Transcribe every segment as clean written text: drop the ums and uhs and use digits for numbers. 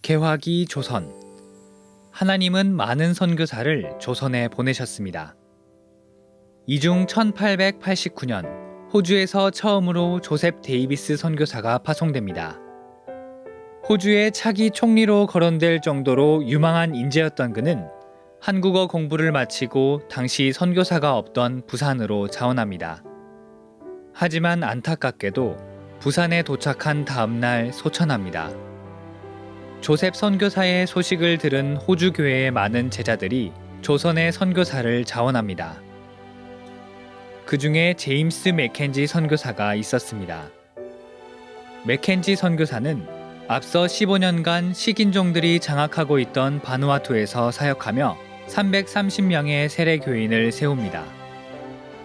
개화기 조선. 하나님은 많은 선교사를 조선에 보내셨습니다. 이 중 1889년 호주에서 처음으로 조셉 데이비스 선교사가 파송됩니다. 호주의 차기 총리로 거론될 정도로 유망한 인재였던 그는 한국어 공부를 마치고 당시 선교사가 없던 부산으로 자원합니다. 하지만 안타깝게도 부산에 도착한 다음 날 소천합니다. 조셉 선교사의 소식을 들은 호주 교회의 많은 제자들이 조선의 선교사를 자원합니다. 그 중에 제임스 맥켄지 선교사가 있었습니다. 맥켄지 선교사는 앞서 15년간 식인종들이 장악하고 있던 바누아투에서 사역하며 330명의 세례 교인을 세웁니다.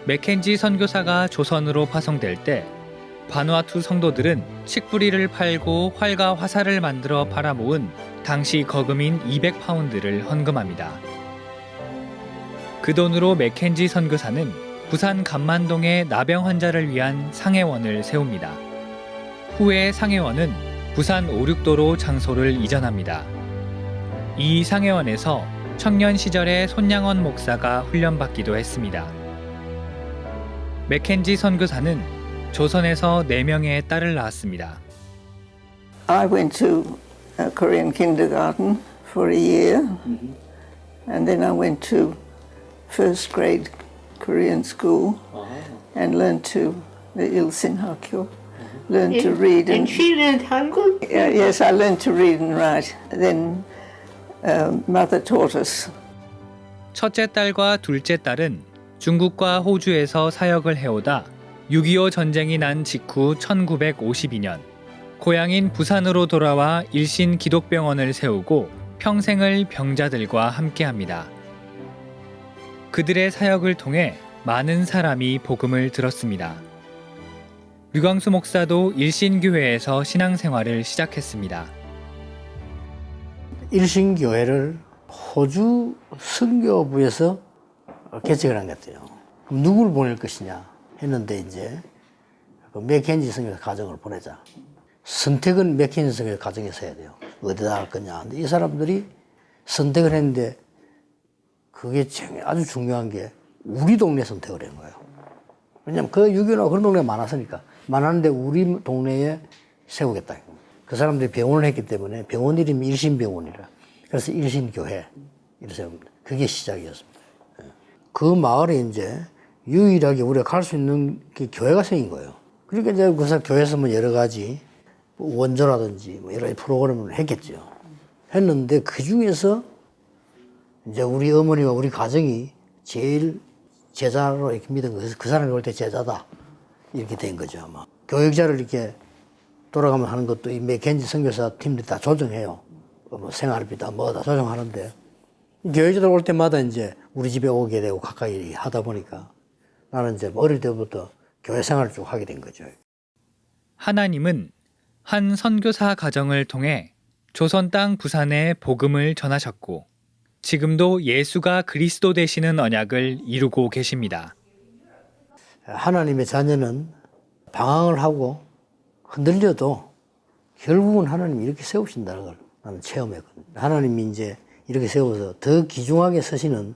맥켄지 선교사가 조선으로 파송될 때 바누아투 성도들은 칡뿌리를 팔고 활과 화살을 만들어 팔아모은 당시 거금인 200파운드를 헌금합니다. 그 돈으로 맥켄지 선교사는 부산 감만동의 나병 환자를 위한 상해원을 세웁니다. 후에 상해원은 부산 오륙도로 장소를 이전합니다. 이 상해원에서 청년 시절에 손양원 목사가 훈련받기도 했습니다. 맥켄지 선교사는 조선에서 4명의 딸을 낳았습니다. I went to a Korean kindergarten for a year, and then I went to first grade Korean school and learned to the Ilsin Hakyo, learned to read and she learned Hangul? Yes, I learned to read and write. Then mother taught us. 첫째 딸과 둘째 딸은 중국과 호주에서 사역을 해오다 6.25 전쟁이 난 직후 1952년 고향인 부산으로 돌아와 일신 기독병원을 세우고 평생을 병자들과 함께합니다. 그들의 사역을 통해 많은 사람이 복음을 들었습니다. 류광수 목사도 일신교회에서 신앙생활을 시작했습니다. 일신교회를 호주 선교부에서 개척을 한 것 같아요. 그럼 누구를 보낼 것이냐 했는데 이제 그 맥켄지 선교사 가정을 보내자. 선택은 맥켄지 선교사 가정에서 해야 돼요. 어디다 할 거냐. 근데 이 사람들이 선택을 했는데 그게 아주 중요한 게 우리 동네 선택을 한 거예요. 왜냐면 그 유교나 그런 동네가 많았으니까. 많았는데 우리 동네에 세우겠다. 그 사람들이 병원을 했기 때문에 병원 이름이 일신병원이라. 그래서 일신교회. 이렇게 세웁니다. 그게 시작이었습니다. 그 마을에 이제 유일하게 우리가 갈 수 있는 게 교회가 생긴 거예요. 그러니까 이제 그 교회에서 뭐 여러 가지 원조라든지 뭐 여러 가지 프로그램을 했겠죠. 했는데 그 중에서 이제 우리 어머니와 우리 가정이 제일 제자로 이렇게 믿은 거예요. 그 사람이 올 때 제자다. 이렇게 된 거죠, 아마. 교육자를 이렇게 돌아가면 하는 것도 이 맥켄지 선교사 팀들이 다 조정해요. 뭐 생활비다 뭐 다 조정하는데. 교육자들 올 때마다 이제 우리 집에 오게 되고 가까이 하다 보니까 나는 이제 어릴 때부터 교회 생활을 쭉 하게 된 거죠. 하나님은 한 선교사 가정을 통해 조선 땅 부산에 복음을 전하셨고 지금도 예수가 그리스도 되시는 언약을 이루고 계십니다. 하나님의 자녀는 방황을 하고 흔들려도 결국은 하나님이 이렇게 세우신다는 걸 나는 체험했거든요. 하나님이 이제 이렇게 세워서 더 귀중하게 서시는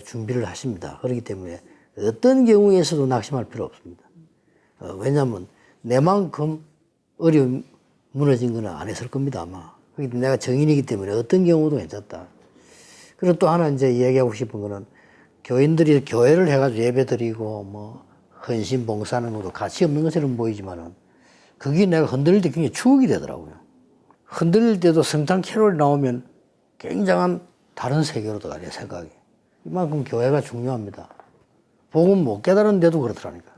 준비를 하십니다. 그렇기 때문에 어떤 경우에서도 낙심할 필요 없습니다. 왜냐하면 내만큼 어려움 무너진 건 안 했을 겁니다, 아마. 그렇기 때문에 내가 정인이기 때문에 어떤 경우도 괜찮다. 그리고 또 하나 이제 이야기하고 싶은 거는 교인들이 교회를 해가지고 예배 드리고 뭐 헌신 봉사하는 것도 가치 없는 것처럼 보이지만은 그게 내가 흔들릴 때 굉장히 추억이 되더라고요. 흔들릴 때도 성탄 캐롤이 나오면 굉장한 다른 세계로 들어가, 내 생각이. 이만큼 교회가 중요합니다. 복음 못 깨달은데도 그렇더라니까.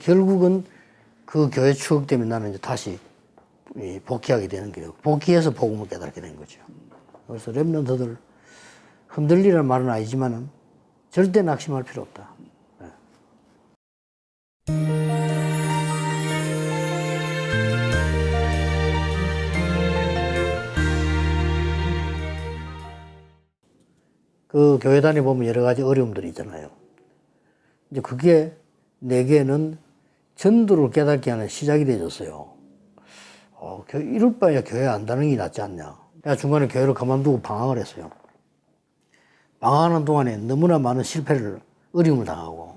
결국은 그 교회 추억 때문에 나는 이제 다시 복귀하게 되는 거예요. 복귀해서 복음을 깨닫게 된 거죠. 그래서 렘넌트들 흔들리라는 말은 아니지만은 절대 낙심할 필요 없다. 그 교회 다녀보면 여러 가지 어려움들이 있잖아요. 이제 그게 내게는 전도를 깨닫게 하는 시작이 되어졌어요. 이럴 바에야 교회 안 다니는 게 낫지 않냐. 내가 중간에 교회를 그만두고 방황을 했어요. 방황하는 동안에 너무나 많은 실패를, 어려움을 당하고,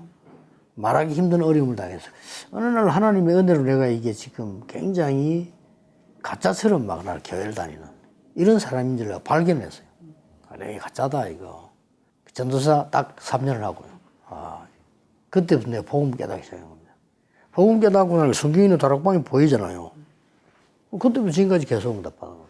말하기 힘든 어려움을 당했어요. 어느 날 하나님의 은혜로 내가 이게 지금 굉장히 가짜처럼 막 날 교회를 다니는 이런 사람인 줄 발견했어요. 내가 가짜다, 이거. 전도사 딱 3년을 하고요. 그때부터 내가 복음 깨닫기 시작한 겁니다. 복음 깨닫고 나면 성경 있는 다락방이 보이잖아요. 그때부터 지금까지 계속 응답받은 겁니다.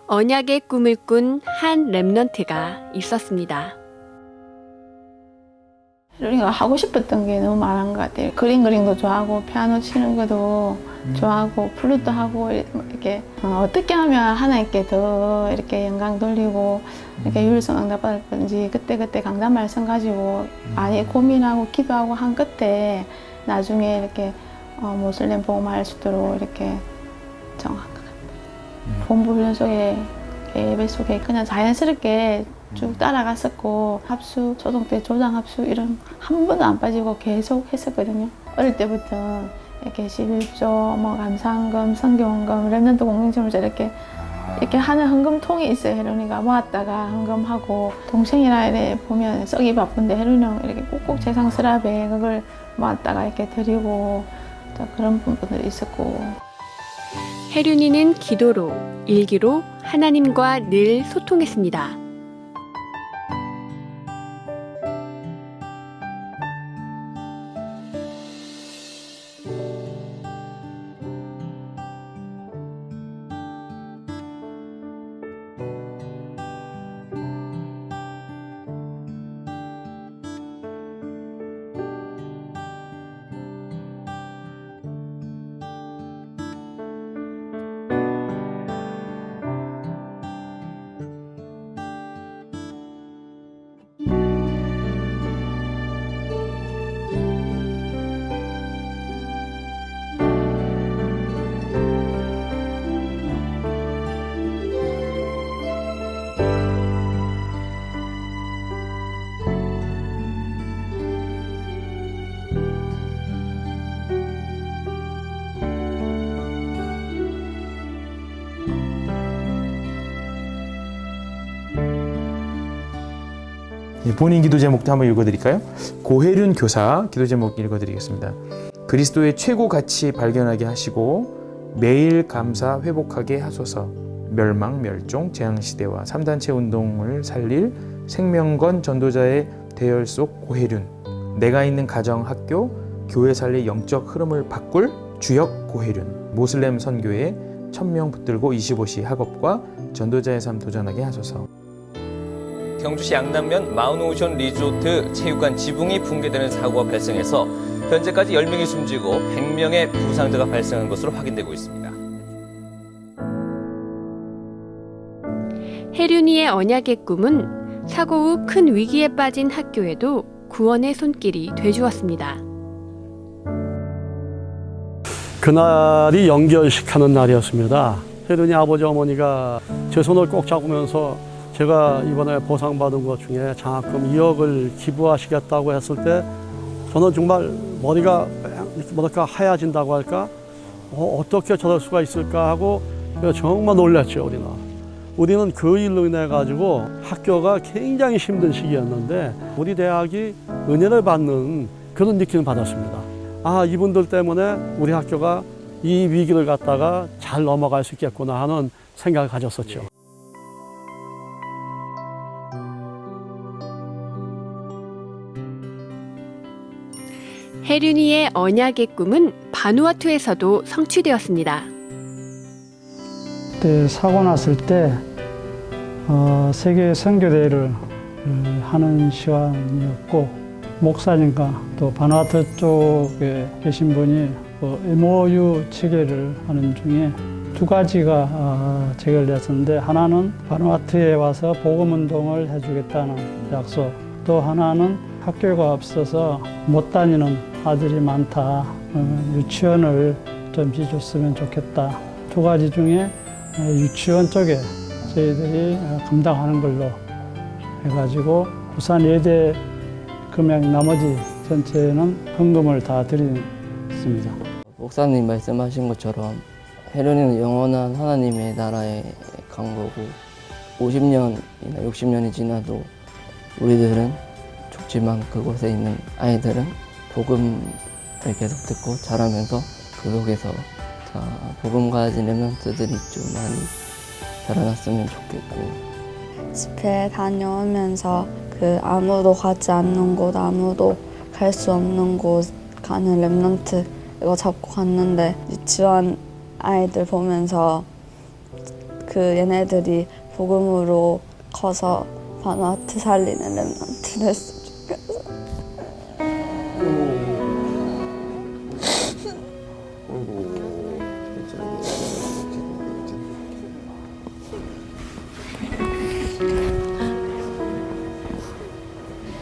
언약의 꿈을 꾼 한 렘넌트가 있었습니다. 우리가 하고 싶었던 게 너무 많은 것 같아요. 그림도 좋아하고 피아노 치는 것도 좋아하고 플루트 하고 이렇게 어떻게 하면 하나님께 더 이렇게 영광 돌리고 이렇게 유일성 응답받을 건지 그때 강단 말씀 가지고 많이 고민하고 기도하고 한 끝에 나중에 이렇게 모슬렘 복음할 수 있도록 이렇게 정한 것 같아요. 본부 훈련 속에 예배 속에 그냥 자연스럽게 쭉 따라갔었고 합수, 초등 때 조장 합수 이런 한 번도 안 빠지고 계속 했었거든요. 어릴 때부터 이렇게 11조, 감사헌금, 성경헌금, 렘넌트 공동체물자 이렇게 하는 헌금통이 있어요. 혜론이가 모았다가 헌금하고 동생이라 이래 보면 썩이 바쁜데 혜론이 형 이렇게 꼭꼭 재상 서랍에 그걸 모았다가 이렇게 드리고 그런 부분들이 있었고. 혜륜이는 기도로, 일기로 하나님과 늘 소통했습니다. 본인 기도 제목도 한번 읽어드릴까요? 고혜륜 교사 기도 제목 읽어드리겠습니다. 그리스도의 최고 가치 발견하게 하시고 매일 감사 회복하게 하소서. 멸망, 멸종, 재앙시대와 3단체 운동을 살릴 생명건 전도자의 대열 속 고혜륜. 내가 있는 가정, 학교, 교회 살릴 영적 흐름을 바꿀 주역 고혜륜. 모슬렘 선교에 1000명 붙들고 25시 학업과 전도자의 삶 도전하게 하소서. 경주시 양남면 마운오션 리조트 체육관 지붕이 붕괴되는 사고가 발생해서 현재까지 10명이 숨지고 100명의 부상자가 발생한 것으로 확인되고 있습니다. 혜륜이의 언약의 꿈은 사고 후 큰 위기에 빠진 학교에도 구원의 손길이 되주었습니다. 그날이 연결식하는 날이었습니다. 혜륜이 아버지 어머니가 제 손을 꼭 잡으면서 제가 이번에 보상받은 것 중에 장학금 2억을 기부하시겠다고 했을 때 저는 정말 머리가 뭐랄까 하얘진다고 할까 어떻게 저럴 수가 있을까 하고 정말 놀랐죠. 우리는 그 일로 인해 가지고 학교가 굉장히 힘든 시기였는데 우리 대학이 은혜를 받는 그런 느낌을 받았습니다. 아, 이분들 때문에 우리 학교가 이 위기를 갖다가 잘 넘어갈 수 있겠구나 하는 생각을 가졌었죠. 혜륜이의 언약의 꿈은 바누아투에서도 성취되었습니다. 그때 사고 났을 때 세계 선교대회를 하는 시간이었고 목사님과 또 바누아투 쪽에 계신 분이 MOU 체결을 하는 중에 두 가지가 체결됐었는데 하나는 바누아투에 와서 복음운동을 해주겠다는 약속, 또 하나는 학교가 없어서 못 다니는 아들이 많다, 유치원을 좀 지어줬으면 좋겠다. 두 가지 중에 유치원 쪽에 저희들이 감당하는 걸로 해가지고 부산 예대 금액 나머지 전체는 헌금을 다 드렸습니다. 목사님 말씀하신 것처럼 혜륜이는 영원한 하나님의 나라에 간 거고 50년이나 60년이 지나도 우리들은 죽지만 그곳에 있는 아이들은 복음을 계속 듣고 자라면서 그 속에서 복음 가진 랩런트들이 좀 많이 자라났으면 좋겠고 집회 다녀오면서 그 아무도 가지 않는 곳, 아무도 갈 수 없는 곳 가는 랩런트 이거 잡고 갔는데 유치원 아이들 보면서 그 얘네들이 복음으로 커서 바누아투 살리는 랩런트 됐으면 좋겠어.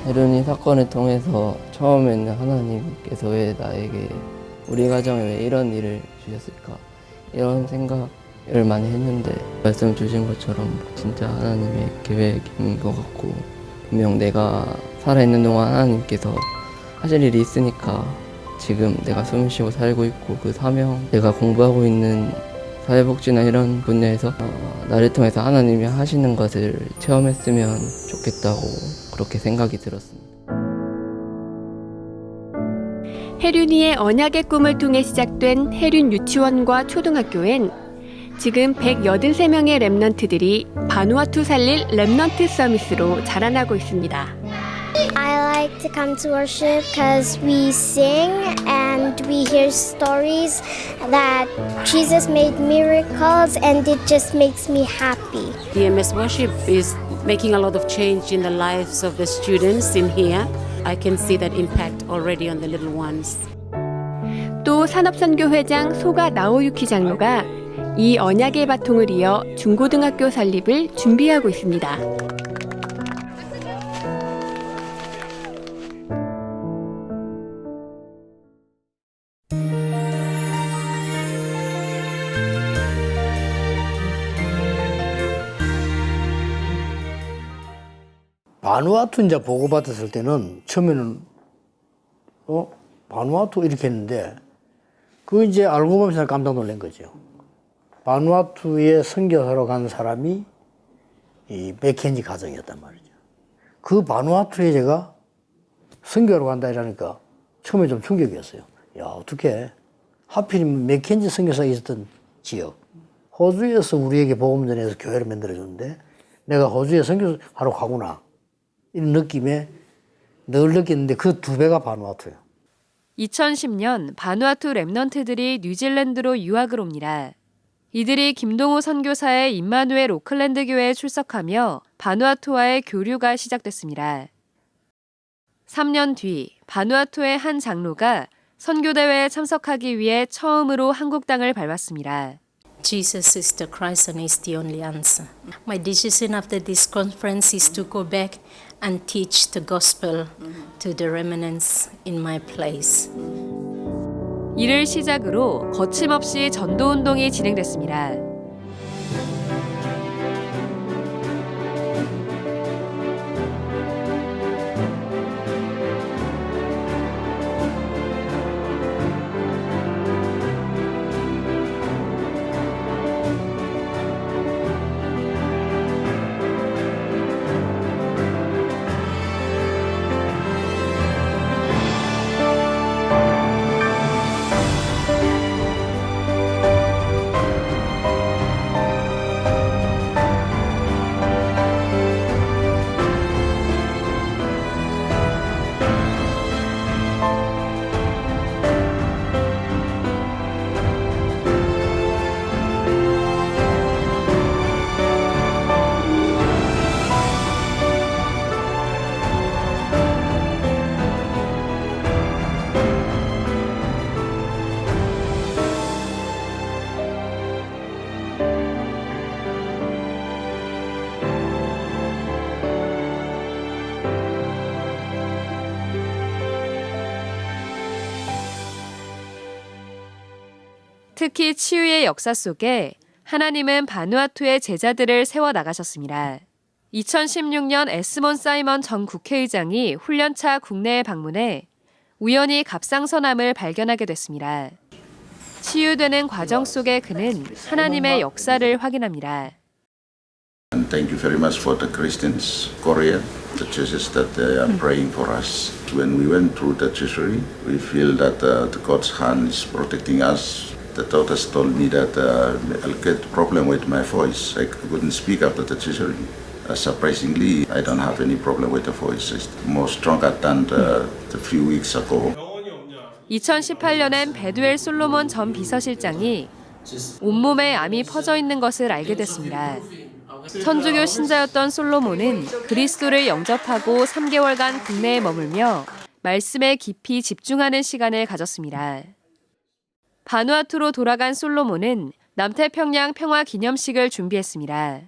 혜륜이 사건을 통해서 처음에는 하나님께서 왜 나에게 우리 가정에 왜 이런 일을 주셨을까 이런 생각을 많이 했는데 말씀 주신 것처럼 진짜 하나님의 계획인 것 같고 분명 내가 살아있는 동안 하나님께서 하실 일이 있으니까 지금 내가 숨을 쉬고 살고 있고 그 사명 내가 공부하고 있는 사회복지나 이런 분야에서 나를 통해서 하나님이 하시는 것을 체험했으면 좋겠다고 그렇게 생각이 들었습니다. 혜륜이의 언약의 꿈을 통해 시작된 혜륜 유치원과 초등학교엔 지금 183명의 랩넌트들이 바누아투 살릴 랩넌트 서밋으로 자라나고 있습니다. I like to come to worship because we sing and we hear stories that Jesus made miracles and it just makes me happy. EMS Worship is making a lot of change in the lives of the students in here. I can see that impact already on the little ones. 또 산업선교회장 소가 나오유키 장로가 이 언약의 바통을 이어 중고등학교 설립을 준비하고 있습니다. 바누아투 이제 보고받았을 때는 처음에는 바누아투 이렇게 했는데 그 이제 알고 보면서 깜짝 놀란 거죠. 바누아투에 선교하러 간 사람이 이 맥켄지 가정이었단 말이죠. 그 바누아투에 제가 선교하러 간다 이러니까 처음에 좀 충격이었어요. 야, 어떻게 하필이면 맥켄지 선교사가 있었던 지역 호주에서 우리에게 복음 전해서 교회를 만들어줬는데 내가 호주에 선교하러 가구나 이런 느낌에 늘 느꼈는데 그 두 배가 바누아투예요. 2010년 바누아투 랩넌트들이 뉴질랜드로 유학을 옵니다. 이들이 김동호 선교사의 임마누엘 오클랜드 교회에 출석하며 바누아투와의 교류가 시작됐습니다. 3년 뒤 바누아투의 한 장로가 선교대회에 참석하기 위해 처음으로 한국 땅을 밟았습니다. Jesus is the Christ and is the only answer. My decision after this conference is to go back and teach the gospel to the remnants in my place. 이를 시작으로 거침없이 전도운동이 진행됐습니다. 특히 치유의 역사 속에 하나님은 바누아투의 제자들을 세워 나가셨습니다. 2016년 에스몬 사이먼 전 국회의장이 훈련차 국내에 방문해 우연히 갑상선암을 발견하게 됐습니다. 치유되는 과정 속에 그는 하나님의 역사를 확인합니다. And thank you very much for the Christians, Korea, the churches that they are praying for us. When we went through the treasury, we feel that the God's hand is protecting us. The doctors told me that I'll get a problem with my voice. I couldn't speak after the treasury. Surprisingly, I don't have any problem with the voice. It's more stronger than the few weeks ago. 2018년엔 베두엘 솔로몬 전 비서실장이 온몸에 암이 퍼져 있는 것을 알게 됐습니다. 천주교 신자였던 솔로몬은 그리스도를 영접하고 3개월간 국내에 머물며 말씀에 깊이 집중하는 시간을 가졌습니다. 바누아투로 돌아간 솔로몬은 남태평양 평화 기념식을 준비했습니다.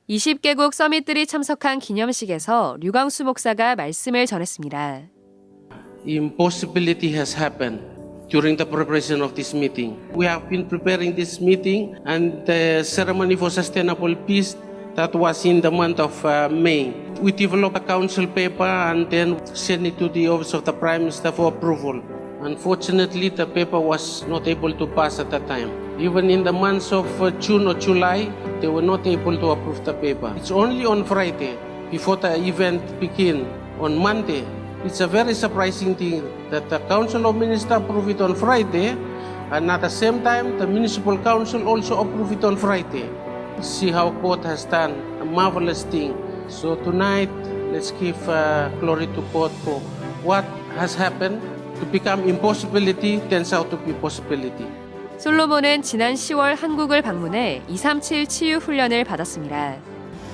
20개국 서밋들이 참석한 기념식에서 류광수 목사가 말씀을 전했습니다. Impossibility has happened during the preparation of this meeting. We have been preparing this meeting and the ceremony for sustainable peace that was in the month of May. We developed a council paper and then sent it to the office of the Prime Minister for approval. Unfortunately, the paper was not able to pass at that time. Even in the months of June or July, they were not able to approve the paper. It's only on Friday, before the event began, on Monday. It's a very surprising thing that the Council of Ministers approved it on Friday, and at the same time, the Municipal Council also approved it on Friday. See how God has done a marvelous thing. So tonight, let's give glory to God for what has happened. To become impossibility turns out to be possibility. 솔로몬은 지난 10월 한국을 방문해 237 치유 훈련을 받았습니다.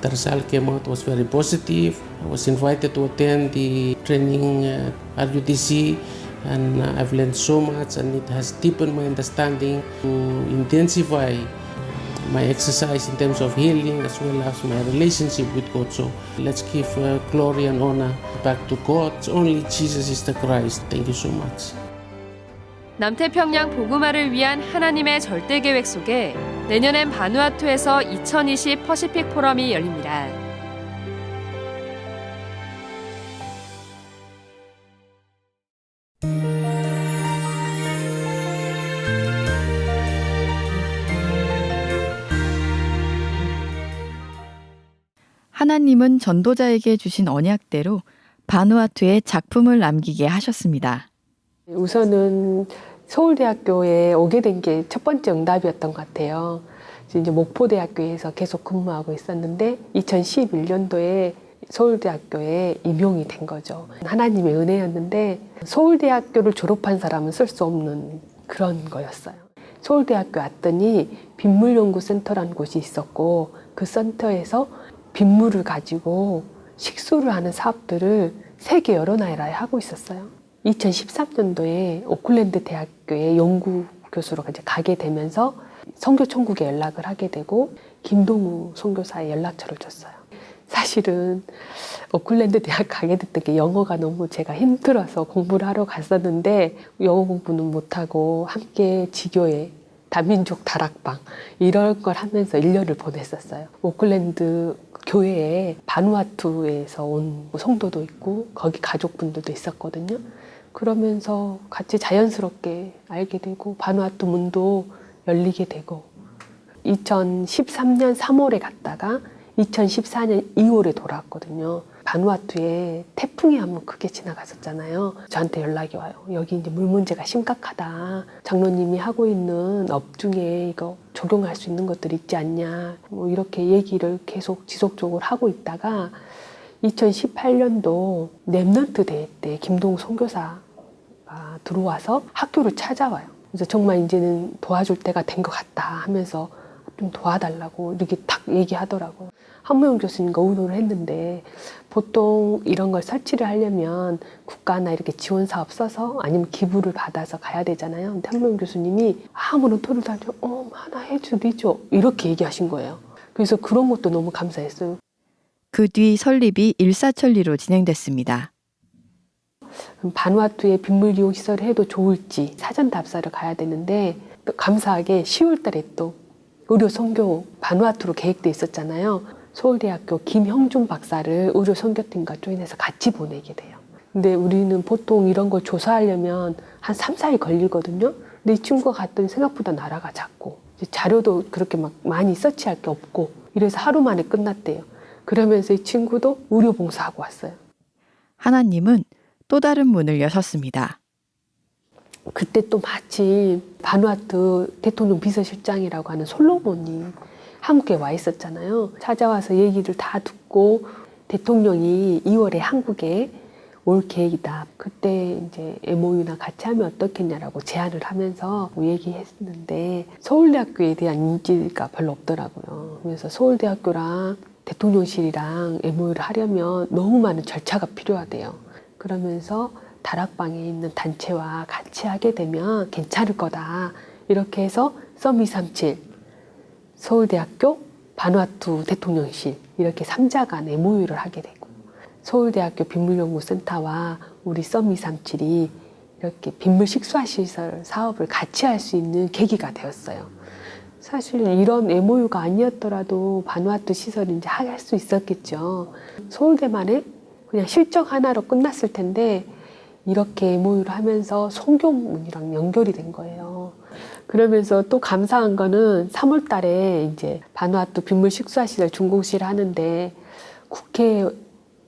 The result came out was very positive. I was invited to attend the training RUTC and I've learned so much and it has deepened my understanding to intensify my exercise in terms of healing as well as my relationship with God. So let's give glory and honor back to God. Only Jesus is the Christ. Thank you so much. 남태평양 복음화를 위한 하나님의 절대 계획 속에 내년엔 바누아투에서 2020 퍼시픽 포럼이 열립니다. 하나님은 전도자에게 주신 언약대로 바누아투에 작품을 남기게 하셨습니다. 우선은 서울대학교에 오게 된 게 첫 번째 응답이었던 것 같아요. 이제 목포대학교에서 계속 근무하고 있었는데 2011년도에 서울대학교에 임용이 된 거죠. 하나님의 은혜였는데 서울대학교를 졸업한 사람은 쓸 수 없는 그런 거였어요. 서울대학교 왔더니 빗물연구센터라는 곳이 있었고 그 센터에서 빗물을 가지고 식수를 하는 사업들을 세계 여러 나라에 하고 있었어요. 2013년도에 오클랜드 대학교의 연구 교수로 이제 가게 되면서 선교 천국에 연락을 하게 되고 김동우 선교사의 연락처를 줬어요. 사실은 오클랜드 대학 가게 됐던 게 영어가 너무 제가 힘들어서 공부를 하러 갔었는데 영어 공부는 못하고 함께 지교회, 다민족 다락방 이런 걸 하면서 1년을 보냈었어요. 오클랜드 교회에 바누아투에서 온 성도도 있고 거기 가족분들도 있었거든요. 그러면서 같이 자연스럽게 알게 되고 바누아투 문도 열리게 되고 2013년 3월에 갔다가 2014년 2월에 돌아왔거든요. 바누아투에 태풍이 한번 크게 지나갔었잖아요. 저한테 연락이 와요. 여기 이제 물 문제가 심각하다. 장로님이 하고 있는 업 중에 이거 적용할 수 있는 것들 있지 않냐. 뭐 이렇게 얘기를 계속 지속적으로 하고 있다가 2018년도 랩넌트 대회 때 김동우 선교사가 들어와서 학교를 찾아와요. 그래서 정말 이제는 도와줄 때가 된 것 같다 하면서 좀 도와달라고 이렇게 딱 얘기하더라고요. 한무영 교수님과 의논을 했는데 보통 이런 걸 설치를 하려면 국가나 이렇게 지원 사업 써서 아니면 기부를 받아서 가야 되잖아요. 근데 한무영 교수님이 아무런 토를 달죠. 하나 해주리죠. 이렇게 얘기하신 거예요. 그래서 그런 것도 너무 감사했어요. 그 뒤 설립이 일사천리로 진행됐습니다. 바누아투에 빗물 이용 시설을 해도 좋을지 사전 답사를 가야 되는데 감사하게 10월 달에 또 의료 선교 바누아투로 계획돼 있었잖아요. 서울대학교 김형준 박사를 의료 선교팀과 조인해서 같이 보내게 돼요. 근데 우리는 보통 이런 걸 조사하려면 한 3, 4일 걸리거든요. 근데 이 친구가 갔더니 생각보다 나라가 작고 자료도 그렇게 막 많이 서치할 게 없고 이래서 하루 만에 끝났대요. 그러면서 이 친구도 의료 봉사하고 왔어요. 하나님은 또 다른 문을 여셨습니다. 그때 또 마침 바누아투 대통령 비서실장이라고 하는 솔로몬이 한국에 와 있었잖아요. 찾아와서 얘기를 다 듣고 대통령이 2월에 한국에 올 계획이다. 그때 이제 MOU나 같이 하면 어떻겠냐라고 제안을 하면서 얘기했는데 서울대학교에 대한 인지가 별로 없더라고요. 그래서 서울대학교랑 대통령실이랑 MOU를 하려면 너무 많은 절차가 필요하대요. 그러면서 다락방에 있는 단체와 같이 하게 되면 괜찮을 거다. 이렇게 해서 썸237 서울대학교 바누아투 대통령실 이렇게 3자 간 MOU를 하게 되고 서울대학교 빗물연구센터와 우리 썸237이 이렇게 빗물 식수화시설 사업을 같이 할 수 있는 계기가 되었어요. 사실 이런 MOU가 아니었더라도 바누아투 시설을 이제 할 수 있었겠죠. 서울대만의 그냥 실적 하나로 끝났을 텐데 이렇게 MOU를 하면서 성교문이랑 연결이 된 거예요. 그러면서 또 감사한 거는 3월 달에 이제 바누아투 빗물 식수화시설 준공식을 하는데 국회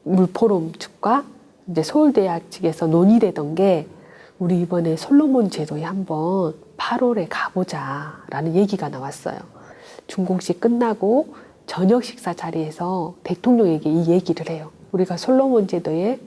물포럼 측과 이제 서울대학 측에서 논의되던 게 우리 이번에 솔로몬 제도에 한번 8월에 가보자라는 얘기가 나왔어요. 준공식 끝나고 저녁 식사 자리에서 대통령에게 이 얘기를 해요. 우리가 솔로몬 제도에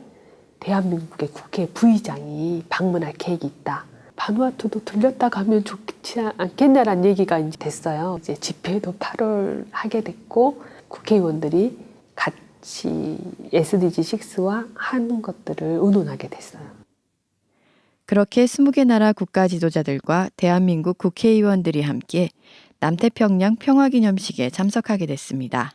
대한민국의 국회 부의장이 방문할 계획이 있다. 바누아투도 들렸다 가면 좋지 않겠냐라는 얘기가 이제 됐어요. 이제 집회도 8월 하게 됐고 국회의원들이 같이 SDG 6와 하는 것들을 의논하게 됐어요. 그렇게 20개 나라 국가 지도자들과 대한민국 국회의원들이 함께 남태평양 평화기념식에 참석하게 됐습니다.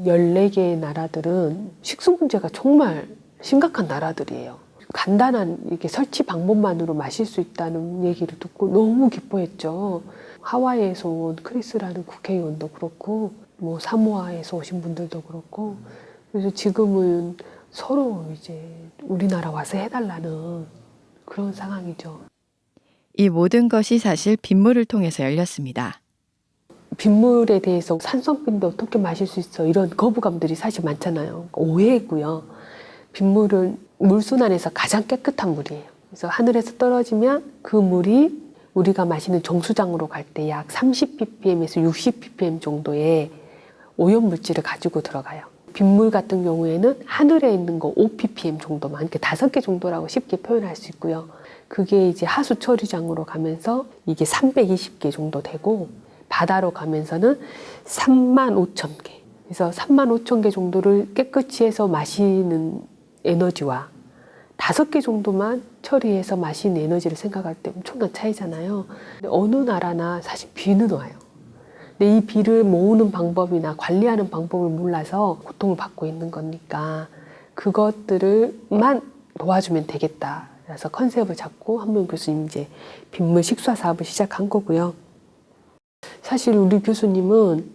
14개의 나라들은 식수 문제가 정말 심각한 나라들이에요. 간단한 이렇게 설치 방법만으로 마실 수 있다는 얘기를 듣고 너무 기뻐했죠. 하와이에서 온 크리스라는 국회의원도 그렇고 뭐 사모아에서 오신 분들도 그렇고 그래서 지금은 서로 이제 우리나라 와서 해달라는 그런 상황이죠. 이 모든 것이 사실 빗물을 통해서 열렸습니다. 빗물에 대해서 산성빈도 어떻게 마실 수 있어 이런 거부감들이 사실 많잖아요. 오해고요. 빗물은 물순환에서 가장 깨끗한 물이에요. 그래서 하늘에서 떨어지면 그 물이 우리가 마시는 정수장으로 갈 때 약 30ppm에서 60ppm 정도의 오염물질을 가지고 들어가요. 빗물 같은 경우에는 하늘에 있는 거 5ppm 정도만, 이렇게 5개 정도라고 쉽게 표현할 수 있고요. 그게 이제 하수 처리장으로 가면서 이게 320개 정도 되고 바다로 가면서는 35,000개. 그래서 35,000개 정도를 깨끗이 해서 마시는 에너지와 5개 정도만 처리해서 마시는 에너지를 생각할 때 엄청난 차이잖아요. 근데 어느 나라나 사실 비는 와요. 근데 이 비를 모으는 방법이나 관리하는 방법을 몰라서 고통을 받고 있는 거니까 그것들을만 도와주면 되겠다. 그래서 컨셉을 잡고 한명 교수님 이제 빗물 식수화 사업을 시작한 거고요. 사실 우리 교수님은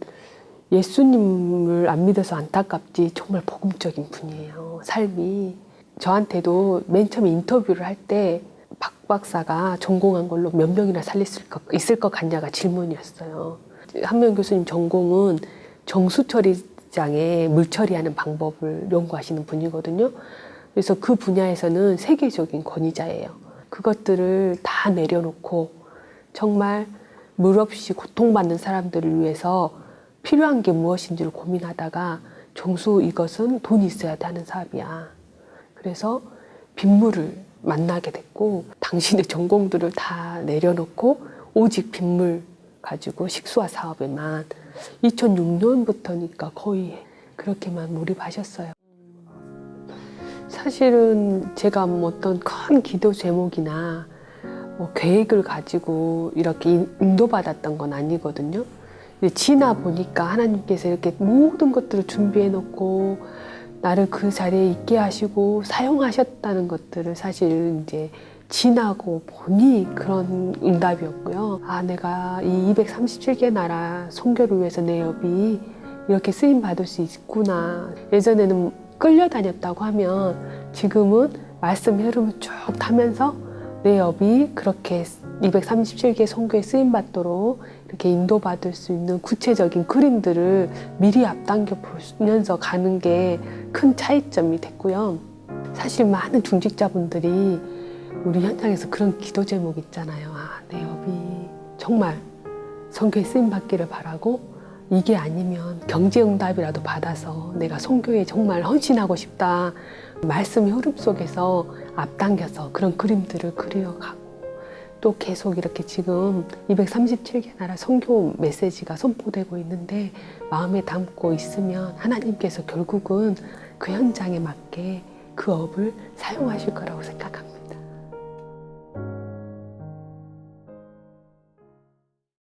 예수님을 안 믿어서 안타깝지 정말 복음적인 분이에요. 삶이. 저한테도 맨 처음에 인터뷰를 할 때 박 박사가 전공한 걸로 몇 명이나 살릴 수 있을 것 같냐가 질문이었어요. 한명 교수님 전공은 정수처리장에 물 처리하는 방법을 연구하시는 분이거든요. 그래서 그 분야에서는 세계적인 권위자예요. 그것들을 다 내려놓고 정말 물 없이 고통받는 사람들을 위해서 필요한 게 무엇인지를 고민하다가 정수 이것은 돈이 있어야 하는 사업이야. 그래서 빗물을 만나게 됐고 당신의 전공들을 다 내려놓고 오직 빗물 가지고 식수화 사업에만 2006년부터니까 거의 그렇게만 몰입하셨어요. 사실은 제가 뭐 어떤 큰 기도 제목이나 뭐 계획을 가지고 이렇게 인도받았던 건 아니거든요. 근데 지나 보니까 하나님께서 이렇게 모든 것들을 준비해 놓고 나를 그 자리에 있게 하시고 사용하셨다는 것들을 사실 이제 지나고 보니 그런 응답이었고요. 아, 내가 이 237개 나라 선교를 위해서 내 업이 이렇게 쓰임 받을 수 있구나. 예전에는 끌려다녔다고 하면 지금은 말씀 흐름을 쭉 타면서 내 업이 그렇게 237개 선교에 쓰임 받도록 이렇게 인도받을 수 있는 구체적인 그림들을 미리 앞당겨 보면서 가는 게 큰 차이점이 됐고요. 사실 많은 중직자분들이 우리 현장에서 그런 기도 제목 있잖아요. 아, 내 업이 정말 선교에 쓰임 받기를 바라고 이게 아니면 경제응답이라도 받아서 내가 선교에 정말 헌신하고 싶다. 말씀의 흐름 속에서 앞당겨서 그런 그림들을 그려가고 또 계속 이렇게 지금 237개 나라 선교 메시지가 선포되고 있는데 마음에 담고 있으면 하나님께서 결국은 그 현장에 맞게 그 업을 사용하실 거라고 생각합니다.